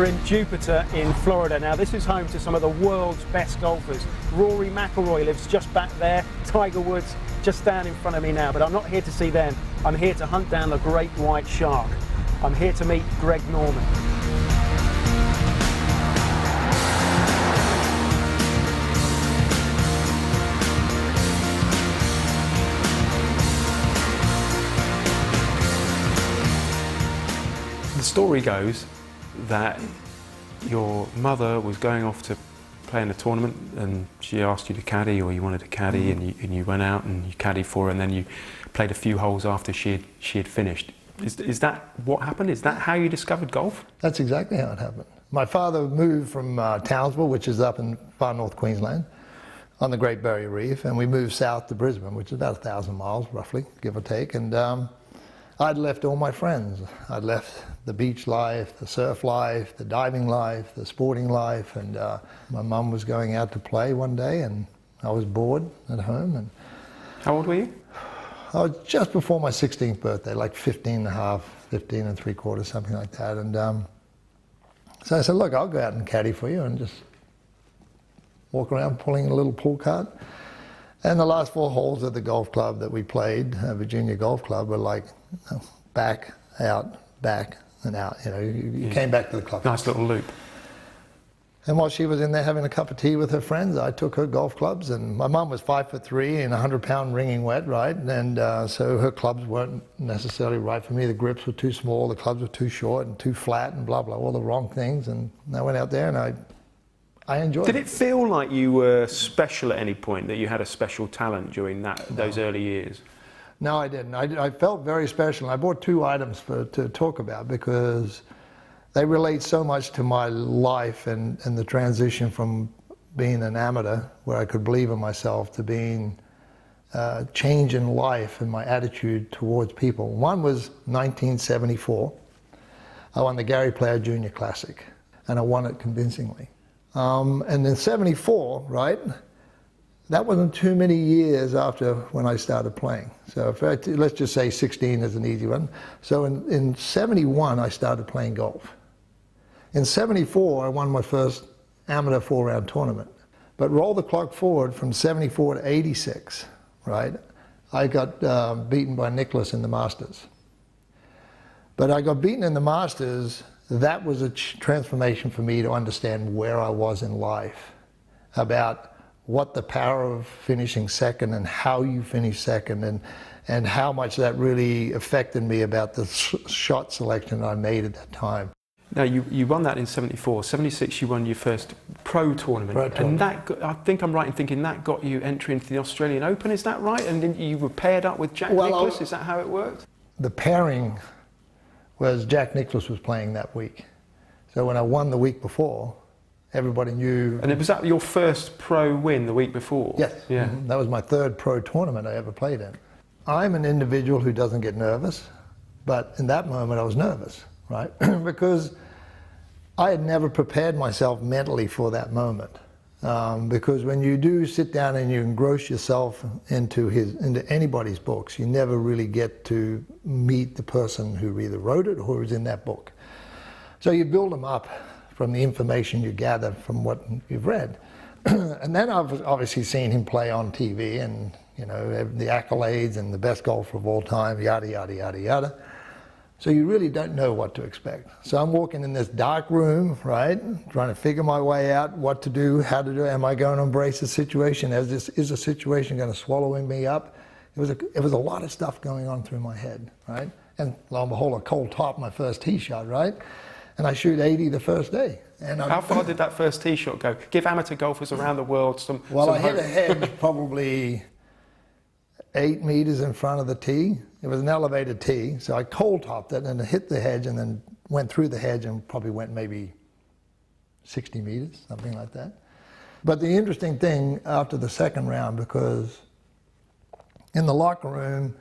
We're in Jupiter in Florida. Now this is home to some of the world's best golfers. Rory McIlroy lives just back there. Tiger Woods just down in front of me now. But I'm not here to see them. I'm here to hunt down the great white shark. I'm here to meet Greg Norman. The story goes that your mother was going off to play in a tournament and she asked you to caddy, or you wanted to caddy, and you went out and you caddied for her, and then you played a few holes after she had finished. Is that what happened? Is that how you discovered golf? That's exactly how it happened. My father moved from Townsville, which is up in far north Queensland, on the Great Barrier Reef, and we moved south to Brisbane, which is about 1,000 miles, roughly, give or take. And I'd left all my friends. I'd left the beach life, the surf life, the diving life, the sporting life, and my mum was going out to play one day, and I was bored at home. And how old were you? I was just before my 16th birthday, like 15 and a half, 15 and 3/4, something like that. And so I said, look, I'll go out and caddy for you and just walk around pulling a little pull cart. And the last 4 holes at the golf club that we played, Virginia Golf Club, were like back, out, back, and out. You know, you came back to the club. Nice little loop. And while she was in there having a cup of tea with her friends, I took her golf clubs. And my mum was 5'3" and 100-pound ringing wet, right? And so her clubs weren't necessarily right for me. The grips were too small, the clubs were too short and too flat, and blah blah, all the wrong things. And I went out there and I enjoyed it. Did it feel like you were special at any point, that you had a special talent during those early years? No, I didn't. I felt very special. I brought 2 items to talk about because they relate so much to my life and the transition from being an amateur, where I could believe in myself, to being change in life and my attitude towards people. One was 1974. I won the Gary Player Junior Classic, and I won it convincingly. And in 74, right, that wasn't too many years after when I started playing. So let's just say 16 is an easy one. So in 71, I started playing golf. In 74, I won my first amateur 4-round tournament. But roll the clock forward from 74 to 86, right? I got beaten by Nicklaus in the Masters. But I got beaten in the Masters. That was a transformation for me to understand where I was in life, about what the power of finishing second and how you finish second, and how much that really affected me about the shot selection I made at that time. Now, you won that in 74. 76, you won your first pro tournament. And that, I think I'm right in thinking, that got you entry into the Australian Open, is that right? And then you were paired up with Jack Nicklaus, is that how it worked? The pairing was Jack Nicklaus was playing that week. So when I won the week before, everybody knew. And was that your first pro win the week before? Yes. Yeah. That was my 3rd pro tournament I ever played in. I'm an individual who doesn't get nervous, but in that moment I was nervous, right? Because I had never prepared myself mentally for that moment. Because when you do sit down and you engross yourself into anybody's books, you never really get to meet the person who either wrote it or who is in that book. So you build them up from the information you gather from what you've read. And then I've obviously seen him play on TV, and you know, the accolades and the best golfer of all time, yada, yada, yada, yada. So you really don't know what to expect. So I'm walking in this dark room, right, trying to figure my way out, what to do, how to do it. Am I going to embrace the situation? Is the situation going to swallow me up? It was a lot of stuff going on through my head, right? And lo and behold, a cold top my first tee shot, right? And I shoot 80 the first day. And how far did that first tee shot go? Give amateur golfers around the world some. Well, I hit a hedge probably 8 meters in front of the tee. It was an elevated tee, so I cold topped it and it hit the hedge and then went through the hedge and probably went maybe 60 meters, something like that. But the interesting thing after the 2nd round, because in the locker room,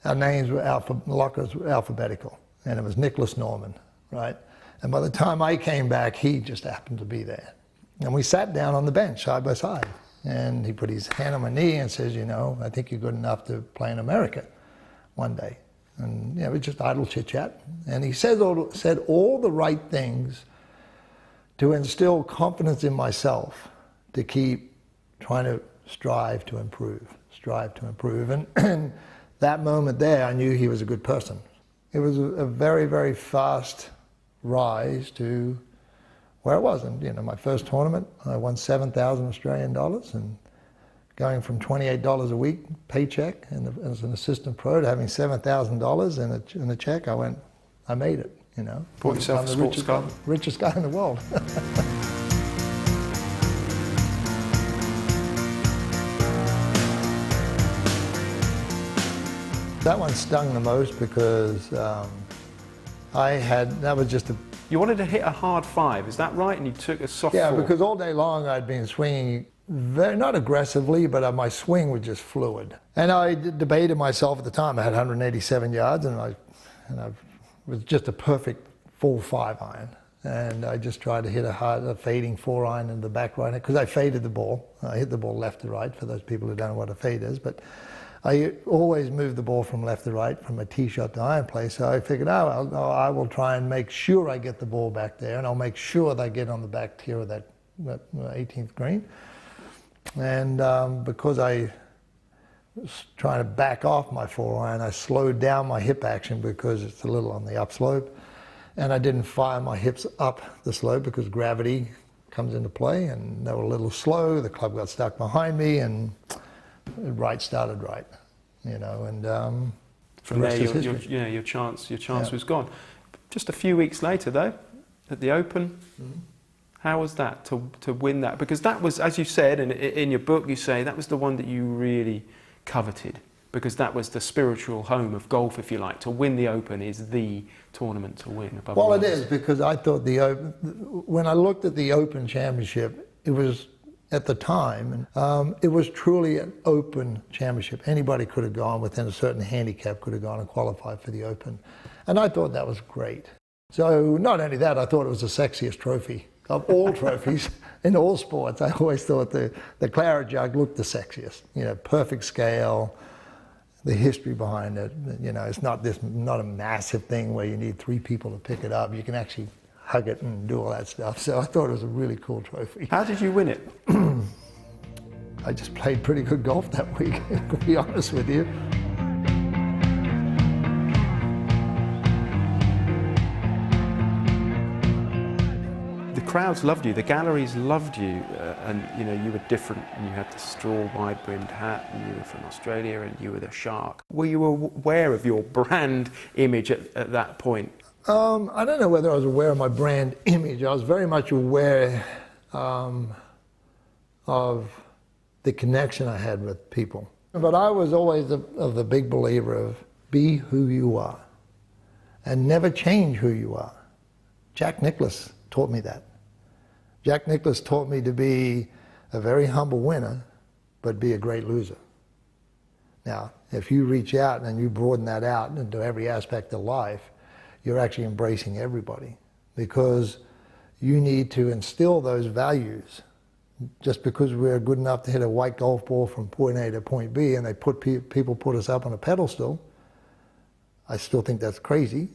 our names were alphabetical, and it was Nicholas Norman, right? And by the time I came back, he just happened to be there. And we sat down on the bench side by side. And he put his hand on my knee and says, you know, I think you're good enough to play in America one day. And you know, it was just idle chit chat. And he said all the right things to instill confidence in myself, to keep trying to strive to improve. And that moment there, I knew he was a good person. It was a very, very fast rise to where I was. And, you know, my first tournament, I won 7,000 Australian dollars, and going from $28 a week paycheck as an assistant pro to having $7,000 in a check, I made it, you know. Bought yourself a sports car. Richest guy in the world. That one stung the most because that was just a... You wanted to hit a hard 5, is that right? And you took a soft 4. Yeah, because all day long I'd been swinging not aggressively, but my swing was just fluid. And I debated myself at the time. I had 187 yards, and I was just a perfect full 5 iron. And I just tried to hit a fading 4 iron in the back right, because I faded the ball. I hit the ball left to right, for those people who don't know what a fade is. But I always move the ball from left to right, from a tee shot to iron play. So I figured, I will try and make sure I get the ball back there, and I'll make sure that I get on the back tier of that 18th green. And because I was trying to back off my 4 iron, I slowed down my hip action because it's a little on the upslope. And I didn't fire my hips up the slope because gravity comes into play, and they were a little slow. The club got stuck behind me, and right started right, you know, and from there your chance was gone. Just a few weeks later though, at the Open, how was that to win that? Because that was, as you said in your book, you say that was the one that you really coveted, because that was the spiritual home of golf, if you like. To win the Open is the tournament to win above well, it is, because I thought when I looked at the Open Championship, it was, at the time, it was truly an open championship. Anybody could have gone within a certain handicap, could have gone and qualified for the Open. And I thought that was great. So not only that, I thought it was the sexiest trophy of all trophies in all sports. I always thought the Claret Jug looked the sexiest. You know, perfect scale, the history behind it. You know, it's not a massive thing where you need 3 people to pick it up. You can actually hug it and do all that stuff. So I thought it was a really cool trophy. How did you win it? I just played pretty good golf that week, to be honest with you. The crowds loved you, the galleries loved you, and you know, you were different, and you had the straw wide-brimmed hat, and you were from Australia, and you were the shark. Were you aware of your brand image at that point? I don't know whether I was aware of my brand image. I was very much aware of the connection I had with people. But I was always of the big believer of be who you are and never change who you are. Jack Nicklaus taught me that. Jack Nicklaus taught me to be a very humble winner, but be a great loser. Now, if you reach out and you broaden that out into every aspect of life, you're actually embracing everybody, because you need to instill those values. Just because we're good enough to hit a white golf ball from point A to point B, and people put us up on a pedestal, I still think that's crazy,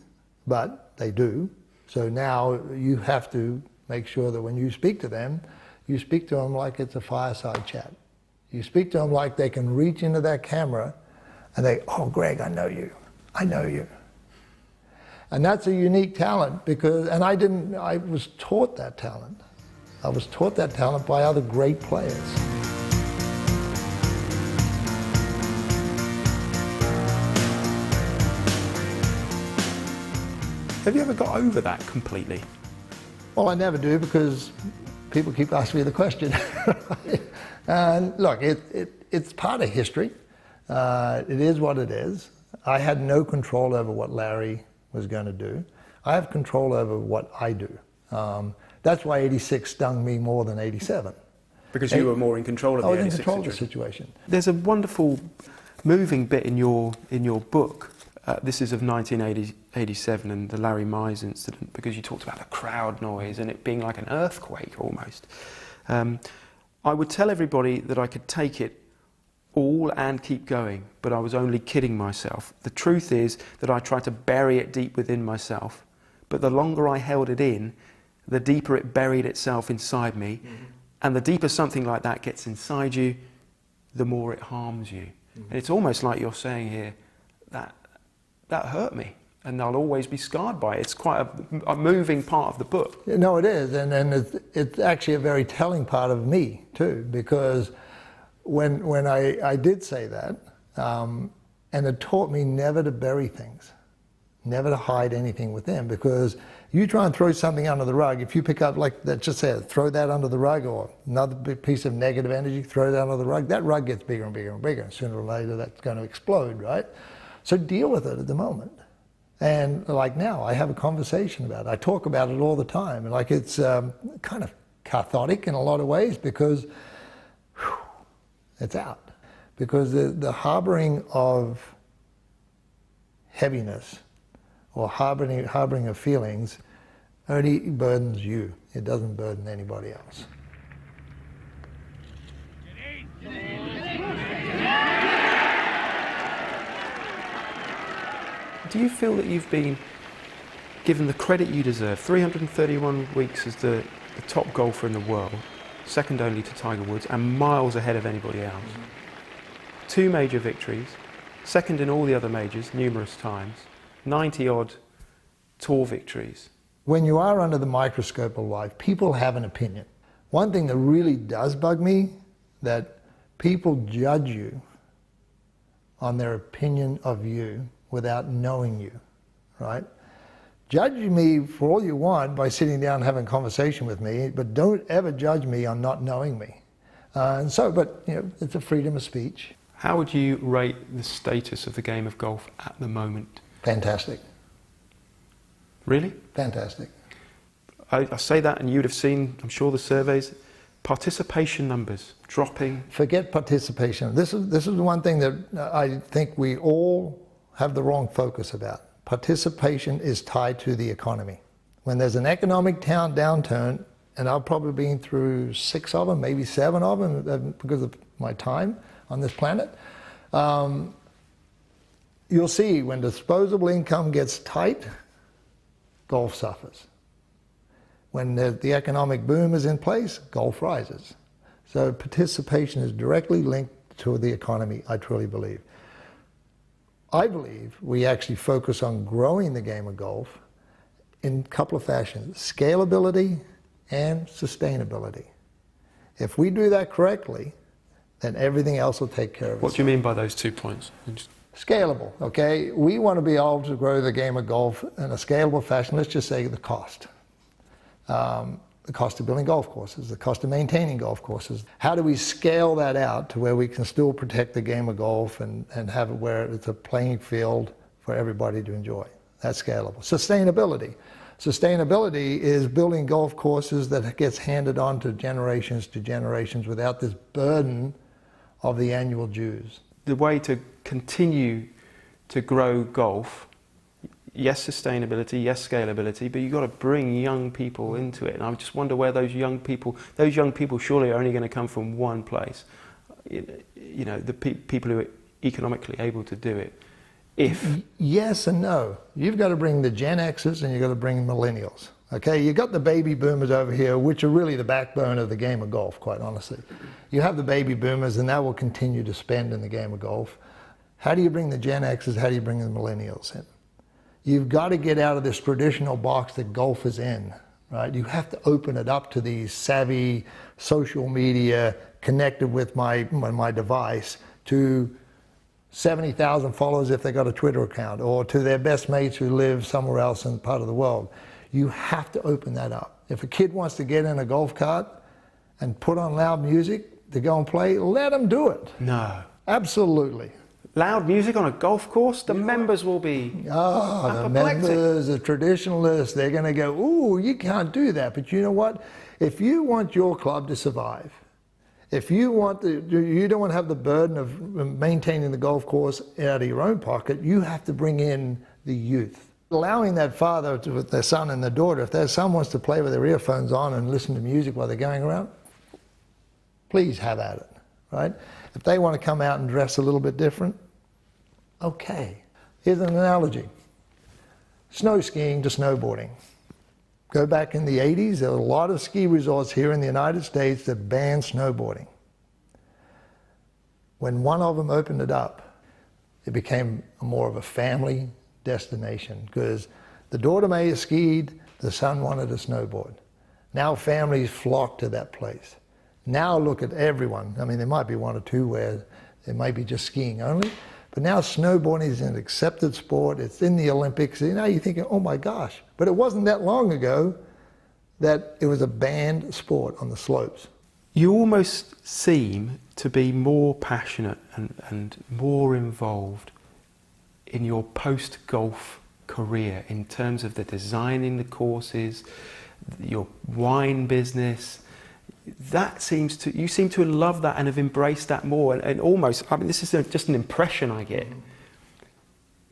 but they do. So now you have to make sure that when you speak to them like it's a fireside chat. You speak to them like they can reach into that camera and they, oh, Greg, I know you. I know you. And that's a unique talent, I was taught that talent. I was taught that talent by other great players. Have you ever got over that completely? Well, I never do, because people keep asking me the question. And look, it's part of history. It is what it is. I had no control over what Larry was going to do. I have control over what I do. That's why 86 stung me more than 87. Because you were more in control of the 86 I was in control of the situation. There's a wonderful moving bit in your book. This is of 1987 and the Larry Mize incident, because you talked about the crowd noise and it being like an earthquake almost. I would tell everybody that I could take it all and keep going, but I was only kidding myself. The truth is that I tried to bury it deep within myself, but the longer I held it in, the deeper it buried itself inside me. And the deeper something like that gets inside you, the more it harms you. And it's almost like you're saying here, that hurt me, and I'll always be scarred by it. It's quite a moving part of the book. No, it is, and it's actually a very telling part of me too, because when I did say that, and it taught me never to bury things, never to hide anything within, because you try and throw something under the rug, if you pick up, like that just said, throw that under the rug, or another big piece of negative energy, throw that under the rug, that rug gets bigger and bigger and bigger, and sooner or later that's going to explode, right? So deal with it at the moment. And like now, I have a conversation about it. I talk about it all the time. And like it's kind of cathartic in a lot of ways, because it's out. Because the harboring of heaviness or harboring of feelings only burdens you. It doesn't burden anybody else. Do you feel that you've been given the credit you deserve? 331 weeks as the top golfer in the world, second only to Tiger Woods, and miles ahead of anybody else. 2 major victories, second in all the other majors numerous times, 90-odd tour victories. When you are under the microscope of life, people have an opinion. One thing that really does bug me, that people judge you on their opinion of you without knowing you, right? Judge me for all you want by sitting down and having a conversation with me, but don't ever judge me on not knowing me. But you know, it's a freedom of speech. How would you rate the status of the game of golf at the moment? Fantastic. Really? Fantastic. I say that, and you'd have seen, I'm sure, the surveys. Participation numbers dropping. Forget participation. This is the one thing that I think we all have the wrong focus about. Participation is tied to the economy. When there's an economic downturn, and I've probably been through 6 of them, maybe 7 of them because of my time on this planet, you'll see when disposable income gets tight, golf suffers. When the economic boom is in place, golf rises. So participation is directly linked to the economy, I truly believe. I believe we actually focus on growing the game of golf in a couple of fashions: scalability and sustainability. If we do that correctly, then everything else will take care of itself. What do you mean by those 2 points? Scalable, okay? We want to be able to grow the game of golf in a scalable fashion. Let's just say the cost. The cost of building golf courses, the cost of maintaining golf courses. How do we scale that out to where we can still protect the game of golf and have it where it's a playing field for everybody to enjoy? That's scalable. Sustainability. Sustainability is building golf courses that gets handed on to generations without this burden of the annual dues. The way to continue to grow golf, yes, sustainability, yes, scalability, but you've got to bring young people into it. And I just wonder where those young people surely are only going to come from one place. You know, the people who are economically able to do it. Yes and no. You've got to bring the Gen Xers and you've got to bring millennials. Okay, you've got the baby boomers over here, which are really the backbone of the game of golf, quite honestly. You have the baby boomers, and that will continue to spend in the game of golf. How do you bring the Gen Xers? How do you bring the millennials in? You've got to get out of this traditional box that golf is in, right? You have to open it up to these savvy social media, connected with my device, to 70,000 followers if they got a Twitter account, or to their best mates who live somewhere else in part of the world. You have to open that up. If a kid wants to get in a golf cart and put on loud music to go and play, let them do it. No. Absolutely. Loud music on a golf course? The members will be the members, the traditionalists, they're going to go, ooh, you can't do that. But you know what? If you want your club to survive, if you don't want to have the burden of maintaining the golf course out of your own pocket, you have to bring in the youth. Allowing that father with their son and their daughter, if their son wants to play with their earphones on and listen to music while they're going around, please have at it, right? If they want to come out and dress a little bit different, okay. Here's an analogy. Snow skiing to snowboarding. Go back in the 80s, there were a lot of ski resorts here in the United States that banned snowboarding. When one of them opened it up, it became more of a family destination because the daughter may have skied, the son wanted to snowboard. Now families flock to that place. Now look at everyone. I mean, there might be one or two where it might be just skiing only, but now snowboarding is an accepted sport. It's in the Olympics. You know, you're thinking, oh my gosh. But it wasn't that long ago that it was a banned sport on the slopes. You almost seem to be more passionate and more involved in your post-golf career in terms of the designing the courses, your wine business. That seems to, you seem to love that and have embraced that more, and almost, I mean, this is just an impression I get.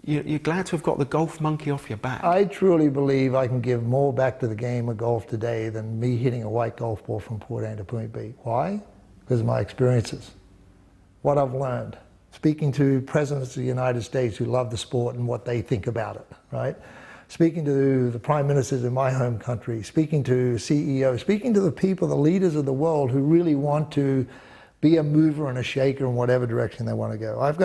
You're glad to have got the golf monkey off your back. I truly believe I can give more back to the game of golf today than me hitting a white golf ball from Port A to Point B. Why? Because of my experiences, what I've learned, speaking to presidents of the United States who love the sport and what they think about it, right? Speaking to the prime ministers in my home country, speaking to CEOs, speaking to the people, the leaders of the world who really want to be a mover and a shaker in whatever direction they want to go. I've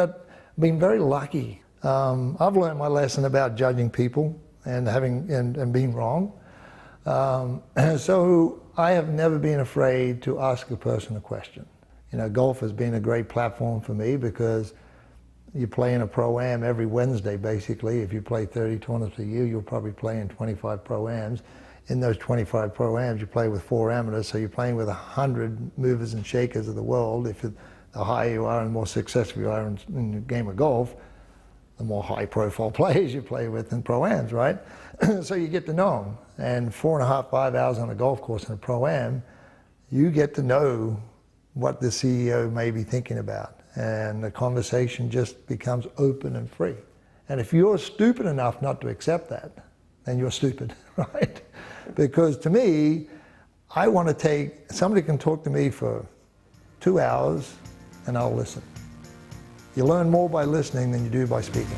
been very lucky. I've learned my lesson about judging people and and being wrong. So I have never been afraid to ask a person a question. You know, golf has been a great platform for me because you play in a Pro-Am every Wednesday, basically. If you play 30 tournaments a year, you'll probably play in 25 Pro-Ams. In those 25 Pro-Ams, you play with 4 amateurs, so you're playing with 100 movers and shakers of the world. If the higher you are and the more successful you are in the game of golf, the more high-profile players you play with in Pro-Ams, right? So you get to know them. And 4.5, 5 hours on a golf course in a Pro-Am, you get to know what the CEO may be thinking about. And the conversation just becomes open and free. And if you're stupid enough not to accept that, then you're stupid, right? Because to me, I want to somebody can talk to me for 2 hours and I'll listen. You learn more by listening than you do by speaking.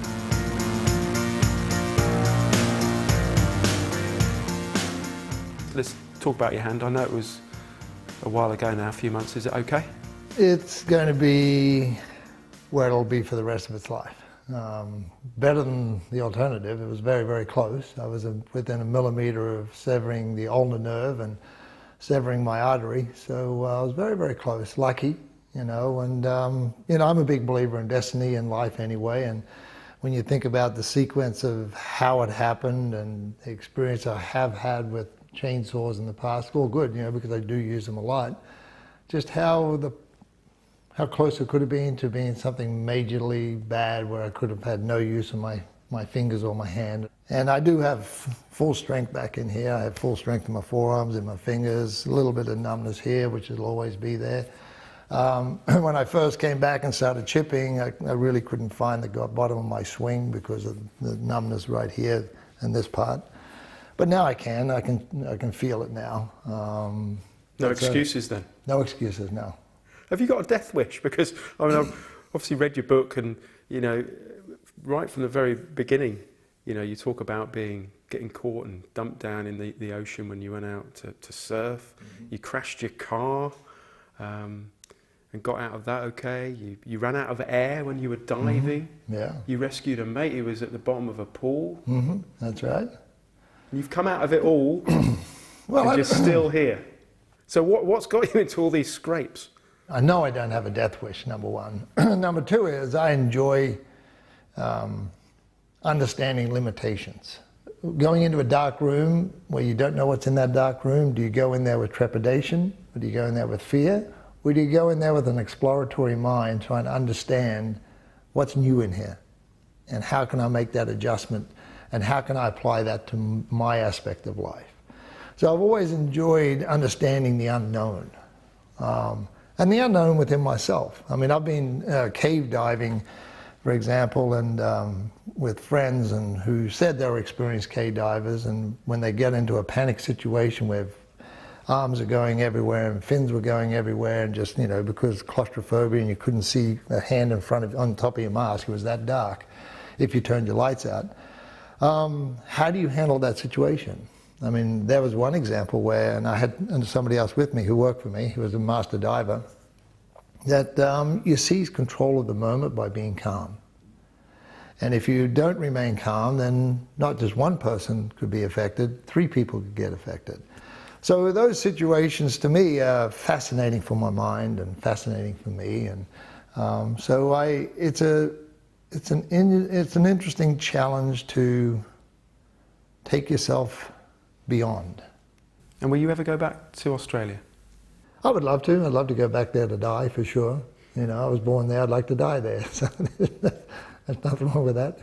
Let's talk about your hand. I know it was a while ago now, a few months. Is it okay? It's going to be where it'll be for the rest of its life. Better than the alternative. It was very, very close. I was within a millimeter of severing the ulnar nerve and severing my artery. So I was very, very close. Lucky, you know. And, you know, I'm a big believer in destiny in life anyway. And when you think about the sequence of how it happened and the experience I have had with chainsaws in the past, all good, you know, because I do use them a lot, just how close it could have been to being something majorly bad where I could have had no use of my fingers or my hand. And I do have full strength back in here. I have full strength in my forearms and my fingers, a little bit of numbness here, which will always be there. When I first came back and started chipping, I really couldn't find the bottom of my swing because of the numbness right here in this part. But now I can feel it now. No excuses then? No excuses, no. Have you got a death wish? Because I mean, I've obviously read your book, and you know, right from the very beginning, you know, you talk about getting caught and dumped down in the ocean when you went out to surf. Mm-hmm. You crashed your car and got out of that okay. You ran out of air when you were diving. Mm-hmm. Yeah. You rescued a mate who was at the bottom of a pool. Mm-hmm. That's right. You've come out of it all, well, and you're still here. So what's got you into all these scrapes? I know I don't have a death wish, number one. Number two is I enjoy understanding limitations. Going into a dark room where you don't know what's in that dark room, do you go in there with trepidation, or do you go in there with fear, or do you go in there with an exploratory mind trying to understand what's new in here, and how can I make that adjustment, and how can I apply that to my aspect of life? So I've always enjoyed understanding the unknown. And the unknown within myself. I mean, I've been cave diving, for example, and with friends and who said they were experienced cave divers, and when they get into a panic situation where arms are going everywhere and fins were going everywhere, and just, you know, because claustrophobia and you couldn't see a hand in front of, on top of your mask, it was that dark if you turned your lights out. How do you handle that situation? I mean, there was one example where, and I had somebody else with me who worked for me, who was a master diver, that you seize control of the moment by being calm. And if you don't remain calm, then not just one person could be affected, 3 people could get affected. So those situations to me are fascinating for my mind and fascinating for me. And it's an interesting challenge to take yourself beyond. And will you ever go back to Australia? I would love to. I'd love to go back there to die for sure. You know, I was born there, I'd like to die there. So there's nothing wrong with that.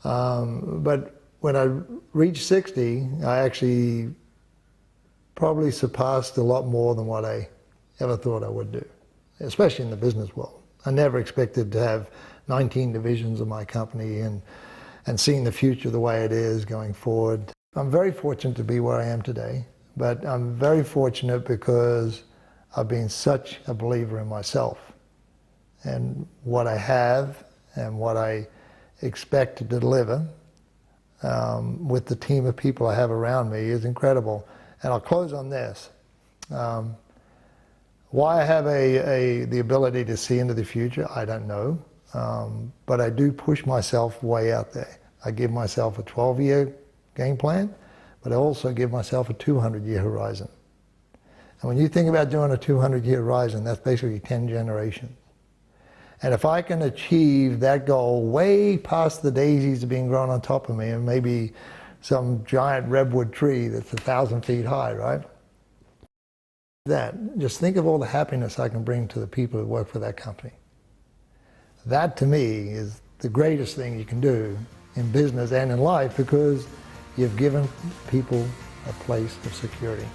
But when I reached 60, I actually probably surpassed a lot more than what I ever thought I would do, especially in the business world. I never expected to have 19 divisions of my company and seeing the future the way it is going forward. I'm very fortunate to be where I am today, but I'm very fortunate because I've been such a believer in myself and what I have and what I expect to deliver with the team of people I have around me is incredible. And I'll close on this. Why I have the ability to see into the future, I don't know. But I do push myself way out there. I give myself a 12-year game plan, but I also give myself a 200-year horizon. And when you think about doing a 200-year horizon, that's basically 10 generations. And if I can achieve that goal way past the daisies being grown on top of me and maybe some giant redwood tree that's 1,000 feet high, right? Just think of all the happiness I can bring to the people who work for that company. That to me is the greatest thing you can do in business and in life because you've given people a place of security.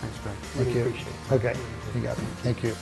Thanks, Greg. Thank you. Appreciate it. Okay, you got it. Thank you.